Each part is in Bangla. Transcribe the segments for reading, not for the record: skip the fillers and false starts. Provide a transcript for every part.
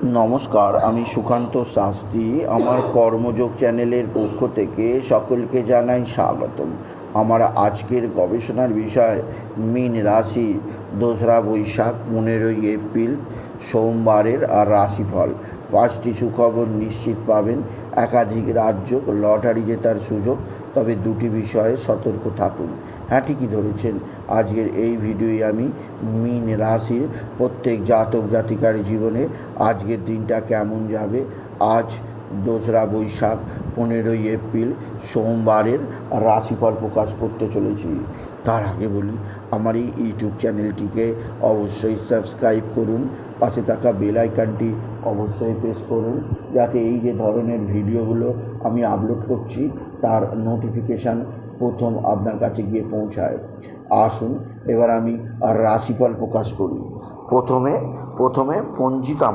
নমস্কার, আমি সুকান্ত শাস্ত্রী। আমার কর্মযোগ চ্যানেলের পক্ষ থেকে সকলকে জানাই স্বাগতম। আমার আজকের গবেষণার বিষয় মীন রাশি, 2রা বৈশাখ 15ই এপ্রিল সোমবারের আর রাশিফল। 5টি সুখবর নিশ্চিত পাবেন, একাধিক রাজ্য, লটারি জেতার সুযোগ। তবে 2টি বিষয়ে সতর্ক থাকুন। হ্যাঁ, ঠিকই ধরেছেন। আজকের এই ভিডিওয়ে আমি মীন রাশির প্রত্যেক জাতক জাতিকার জীবনে আজকের দিনটা কেমন যাবে, আজ 2রা বৈশাখ 15ই এপ্রিল সোমবারের রাশিফল প্রকাশ করতে চলেছি। তার আগে বলি, আমার এই ইউটিউব চ্যানেলটিকে অবশ্যই সাবস্ক্রাইব করুন, পাশে থাকা বেল আইকনটি অবশ্যই প্রেস করুন, যাতে এই যে ধরনের ভিডিওগুলো আমি আপলোড করছি তার নোটিফিকেশান প্রথম আপনার কাছে গিয়ে পৌঁছায়। আসুন এবার আমি রাশিফল প্রকাশ করি। প্রথমে পঞ্জিকা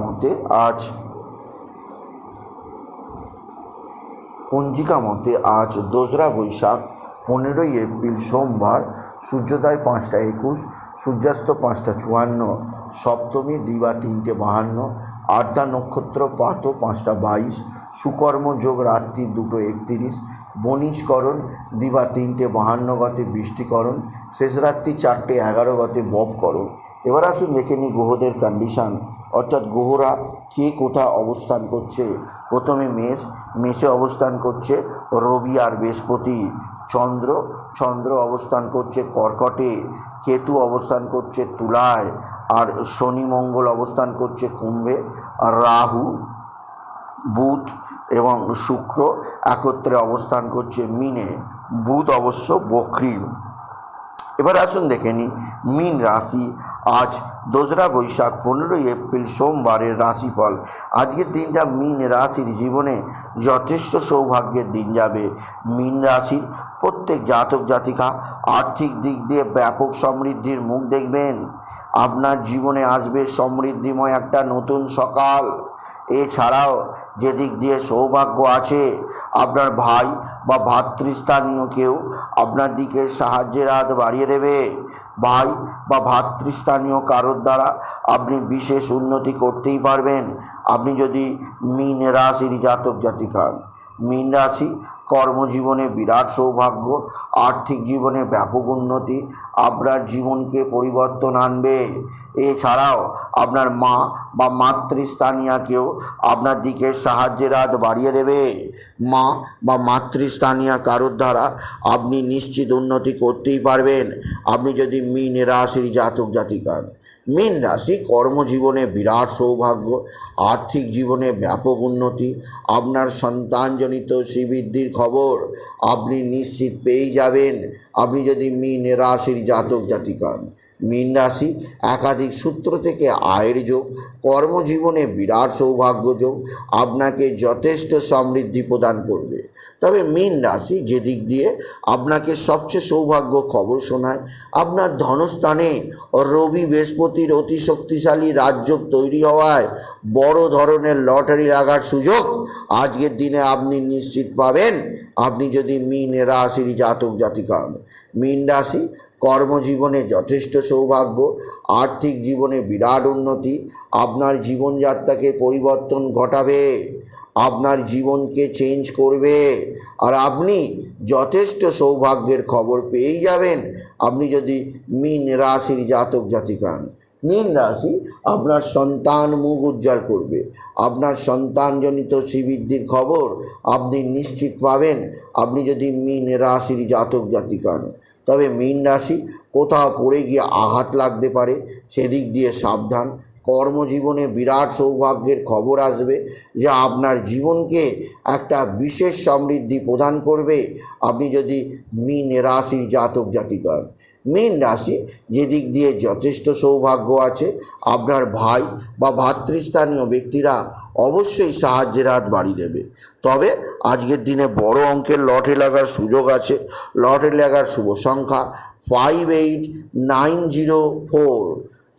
মতে আজ 2রা বৈশাখ 15ই এপ্রিল সোমবার। সূর্যোদয় 5টা 21, সূর্যাস্ত 5টা 54, সপ্তমী দিবা 3টে 52, আদ্রা নক্ষত্র প্রাত 5টা 22, সুকর্ম যোগ রাত্রি 2টো 31, বণিজকরণ দিবা 3টে 52 গতে বৃষ্টিকরণ, শেষ রাত্রি 4টে 11 গতে ববকরণ। এবার আসুন দেখে নিই গ্রহদের কন্ডিশান, অর্থাৎ গ্রহরা কে কোথা অবস্থান করছে। প্রথমে মেষে অবস্থান করছে রবি আর বৃহস্পতি। চন্দ্র অবস্থান করছে কর্কটে। কেতু অবস্থান করছে তুলায়। আর শনি মঙ্গল অবস্থান করছে কুম্ভে। আর রাহু, বুধ এবং শুক্র একত্রে অবস্থান করছে মীনে। বুধ অবশ্য বক্রী। এবার আসুন দেখে নিই মীন রাশি, আজ 2রা বৈশাখ 15ই এপ্রিল সোমবারের রাশিফল। আজকের দিনটা মীন রাশির জীবনে যথেষ্ট সৌভাগ্যের দিন যাবে। মীন রাশির প্রত্যেক জাতক জাতিকা আর্থিক দিক দিয়ে ব্যাপক সমৃদ্ধির মুখ দেখবেন। আপনার জীবনে আসবে সমৃদ্ধিময় একটা নতুন সকাল। এছাড়াও যেদিক দিয়ে সৌভাগ্য আছে, আপনার ভাই বা ভাতৃস্থানীয় কেউ আপনার দিকে সাহায্যের হাত বাড়িয়ে দেবে। ভাই বা ভাতৃস্থানীয় কারোর দ্বারা আপনি বিশেষ উন্নতি করতেই পারবেন, আপনি যদি মীন রাশির জাতক জাতিকা। মীন রাশি কর্মজীবনে বিরাট সৌভাগ্য, আর্থিক জীবনে ব্যাপক উন্নতি আপনার জীবনকে পরিবর্তন আনবে। এছাড়াও আপনার মা বা মাতৃস্থানীয় কেউ আপনার দিকে সাহায্যের হাত বাড়িয়ে দেবে। মা বা মাতৃস্থানীয় কারোর দ্বারা আপনি নিশ্চিত উন্নতি করতেই পারবেন, আপনি যদি মীন রাশির জাতক জাতিকার। মীন রাশি কর্মজীবনে বিরাট সৌভাগ্য, আর্থিক জীবনে ব্যাপক উন্নতি, আপনার সন্তানজনিত শ্রীবৃদ্ধির খবর আপনি নিশ্চিত পেয়েই যাবেন, আপনি যদি মীন রাশির জাতক জাতিকান। মীন রাশি একাধিক সূত্র থেকে আয়ের যোগ, কর্মজীবনে বিরাট সৌভাগ্য যোগ আপনাকে যথেষ্ট সমৃদ্ধি প্রদান করবে। তবে মীন রাশি যেদিক দিয়ে আপনাকে সবচেয়ে সৌভাগ্য খবর শোনায়, আপনার ধনস্থানে রবি বৃহস্পতির অতি শক্তিশালী রাজযোগ তৈরি হওয়ায় বড় ধরনের লটারি লাগার সুযোগ আজকের দিনে আপনি নিশ্চিত পাবেন, আপনি যদি মীন রাশির জাতক জাতিকা হন। মীন রাশি কর্মজীবনে যথেষ্ট সৌভাগ্য, আর্থিক জীবনে বিরাট উন্নতি আপনার জীবনযাত্রাকে পরিবর্তন ঘটাবে, আপনার জীবনকে চেঞ্জ করবে। আর আপনি যথেষ্ট সৌভাগ্যের খবর পেয়েই যাবেন, আপনি যদি মীন রাশির জাতক জাতিকা হন। মীন রাশি আপনার সন্তান মুখ উজ্জ্বল করবে, আপনার সন্তানজনিত শ্রীবৃদ্ধির খবর আপনি নিশ্চিত পাবেন, আপনি যদি মীন রাশির জাতক জাতিকা হন। তবে মীন রাশি কোথাও পড়ে গিয়ে আঘাত লাগতে পারে, সেদিক দিয়ে সাবধান। কর্মজীবনে বিরাট সৌভাগ্যের খবর আসবে, যা আপনার জীবনকে একটা বিশেষ সমৃদ্ধি প্রদান করবে, আপনি যদি মীন রাশির জাতক জাতিকা হন। মীন রাশি যেদিক দিয়ে যথেষ্ট সৌভাগ্য আছে, আপনার ভাই বা ভাতৃস্থানীয় ব্যক্তিরা অবশ্যই সাহায্যের হাত বাড়িয়ে দেবে। তবে আজকের দিনে বড় অঙ্কের লটারি লাগার সুযোগ আছে। লটারি লাগার শুভ সংখ্যা 58904,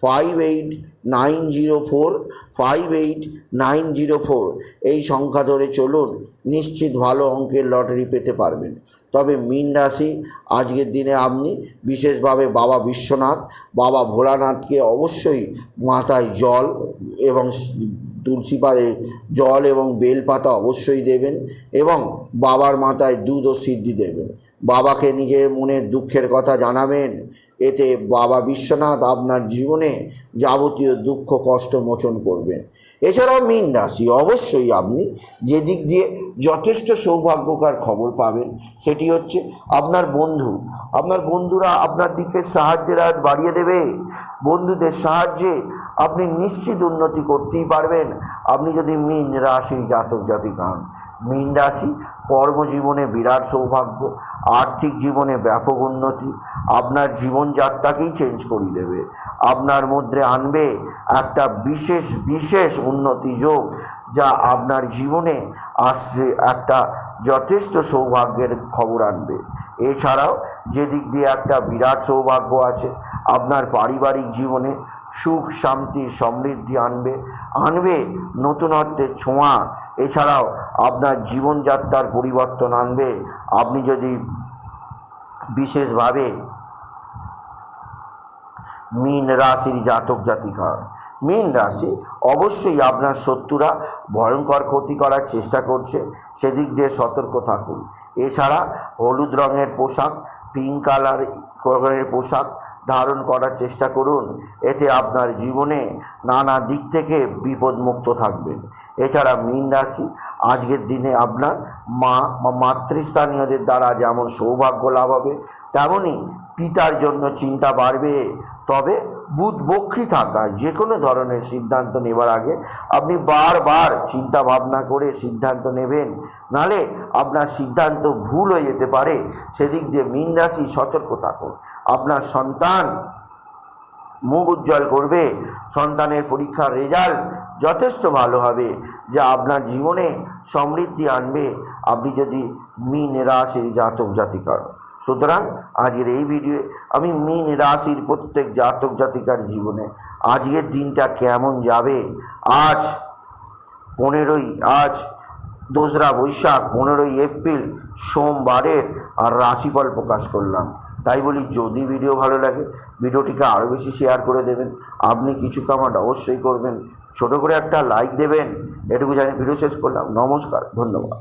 58904, 58904 এই সংখ্যা ধরে চলুন, নিশ্চিত ভালো অঙ্কের লটারি পেতে পারবেন। তবে মীন রাশি আজকের দিনে আপনি বিশেষভাবে বাবা বিশ্বনাথ, বাবা ভোলানাথকে অবশ্যই মাথায় জল এবং তুলসী পাতায় জল এবং বেলপাতা অবশ্যই দেবেন এবং বাবার মাথায় দুধ ও সিদ্ধি দেবেন। বাবাকে নিজের মনের দুঃখের কথা জানাবেন। এতে বাবা বিশ্বনাথ আপনার জীবনে যাবতীয় দুঃখ কষ্ট মোচন করবেন। এছাড়াও মীন রাশি, অবশ্যই আপনি যে দিক দিয়ে যথেষ্ট সৌভাগ্যকর খবর পাবেন সেটি হচ্ছে আপনার বন্ধুরা আপনার দিকে সাহায্যের হাত বাড়িয়ে দেবে। বন্ধুদের সাহায্যে আপনি নিশ্চিত উন্নতি করতেই পারবেন আপনি যদি মীন রাশির জাতক জাতিকা হন। মীন রাশি কর্মজীবনে বিরাট সৌভাগ্য, আর্থিক জীবনে ব্যাপক উন্নতি, আপনার জীবনযাত্রাকেই চেঞ্জ করে দেবে, আপনার মধ্যে আনবে একটা বিশেষ উন্নতি যোগ, যা আপনার জীবনে আসছে একটা যথেষ্ট সৌভাগ্যের খবর আনবে। এছাড়াও যে দিক দিয়ে একটা বিরাট সৌভাগ্য আছে, আপনার পারিবারিক জীবনে সুখ শান্তি সমৃদ্ধি আনবে নতুনত্বের ছোঁয়া। এছাড়াও আপনার জীবনযাত্রার পরিবর্তন আনবে আপনি যদি বিশেষভাবে মীন রাশির জাতক জাতিকা। মীন রাশি, অবশ্যই আপনার শত্রুরা ভয়ঙ্কর ক্ষতি করার চেষ্টা করছে, সেদিক দিয়ে সতর্ক থাকুন। এছাড়া হলুদ রঙের পোশাক, পিঙ্ক কালারের পোশাক ধারণ করার চেষ্টা করুন, এতে আপনার জীবনে নানা দিক থেকে বিপদমুক্ত থাকবেন। এছাড়া মীন রাশি, আজকের দিনে আপনার মাতৃস্থানীয়দের দ্বারা যেমন সৌভাগ্য লাভ হবে, তেমনই পিতার জন্য চিন্তা বাড়বে। তবে বুধ বক্রী থাকায় যে কোনো ধরনের সিদ্ধান্ত নেবার আগে আপনি বারবার চিন্তা ভাবনা করে সিদ্ধান্ত নেবেন, নাহলে আপনার সিদ্ধান্ত ভুল হয়ে যেতে পারে। সেদিক দিয়ে মীন রাশি সতর্ক থাকুন। আপনার সন্তান মুখ উজ্জ্বল করবে, সন্তানের পরীক্ষার রেজাল্ট যথেষ্ট ভালো হবে, যা আপনার জীবনে সমৃদ্ধি আনবে আপনি যদি মীন রাশির জাতক জাতিকা। সুতরাং আজকের এই ভিডিওয়ে আমি মীন রাশির প্রত্যেক জাতক জাতিকার জীবনে আজকের দিনটা কেমন যাবে, আজ 2রা বৈশাখ 15ই এপ্রিল সোমবারের আর রাশিফল প্রকাশ করলাম। তাই বলি, যদি ভিডিও ভালো লাগে ভিডিওটিকে আরও বেশি শেয়ার করে দেবেন। আপনি কিছু কমেন্ট অবশ্যই করবেন, ছোটো করে একটা লাইক দেবেন। এটুকু জানি ভিডিও শেষ করলাম। নমস্কার, ধন্যবাদ।